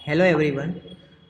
Hello everyone.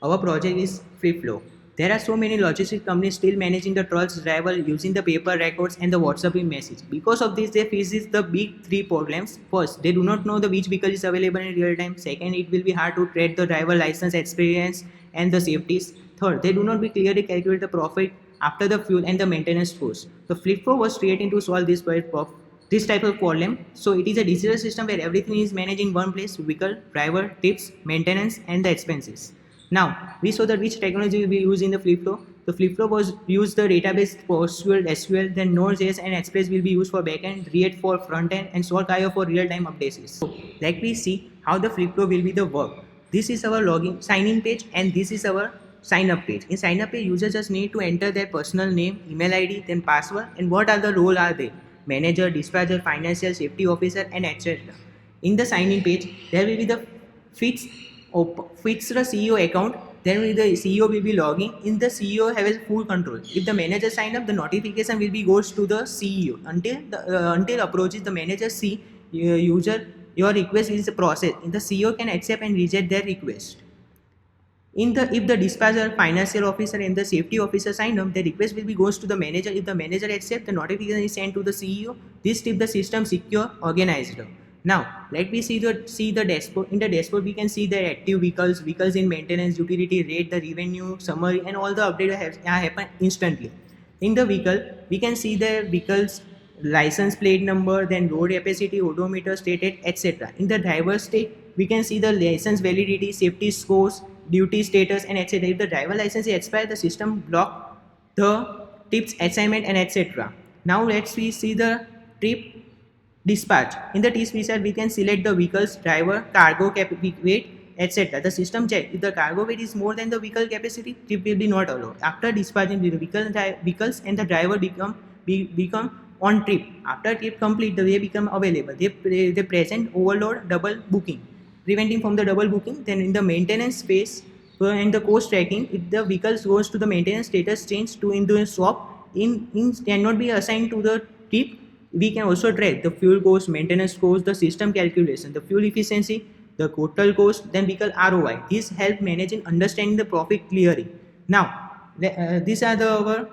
Our project is FreeFlow. There are so many logistics companies still managing the trucks driver using the paper records and the WhatsApp message. Because of this, they face the big three problems. First, they do not know the which vehicle is available in real time. Second, it will be hard to track the driver license experience and the safeties. Third, they do not be clearly calculate the profit after the fuel and the maintenance cost. The FreeFlow was created to solve this type of problem. So it is a digital system where everything is managed in one place: vehicle, driver, tips, maintenance, and the expenses. Now we saw that which technology we use in the FlipFlow. The FlipFlow was used the database PostgreSQL, SQL, then Node.js and Express will be used for backend, React for frontend, and Solc.io for real-time updates. So let me see how the FlipFlow will be the work. This is our login sign-in page, and this is our sign up page. In sign up page, users just need to enter their personal name, email ID, then password, and what are the role are they: manager, dispatcher, financial, safety officer, and etc. In the sign in page, there will be the fixed the CEO account. Then the CEO will be logging. In the CEO has full control. If the manager sign up, the notification will be goes to the CEO until approaches the manager see user your request is processed. The CEO can accept and reject their request. If the dispatcher, financial officer, and the safety officer sign up, the request will be goes to the manager. If the manager accepts, the notification is sent to the CEO. This keeps the system secure, organized. Now let me see the dashboard. In the dashboard, we can see the active vehicles in maintenance, utility rate, the revenue summary, and all the updates happen instantly. In the vehicle, we can see the vehicles license plate number, then road capacity, odometer stated, etc. In the driver state, we can see the license validity, safety scores, duty status, and etc. If the driver license is expired, the system block the tips assignment and etc. Now let's see the trip dispatch. In the dispatch, we can select the vehicles, driver, cargo weight, etc. The system check if the cargo weight is more than the vehicle capacity, trip will be not allowed. After dispatching, the vehicles and the driver become on trip. After trip complete, they become available. They present overload double booking, preventing from the double booking. Then in the maintenance phase and the cost tracking, if the vehicles goes to the maintenance status change to into a swap in cannot be assigned to the trip. We can also track the fuel cost, maintenance cost, the system calculation, the fuel efficiency, the total cost, then vehicle ROI. This help managing understanding the profit clearly. Now these are our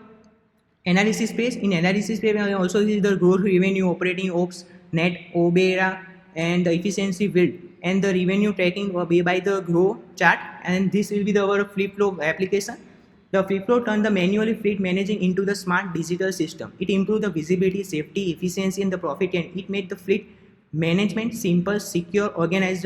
analysis page. In analysis page, we also see the growth, revenue, operating ops, net, OBERA, and the efficiency build, and the revenue tracking by the grow chart. And this will be our FlipFlow application. The FlipFlow turned the manually fleet managing into the smart digital system. It improved the visibility, safety, efficiency, and the profit, and it made the fleet management simple, secure, organized.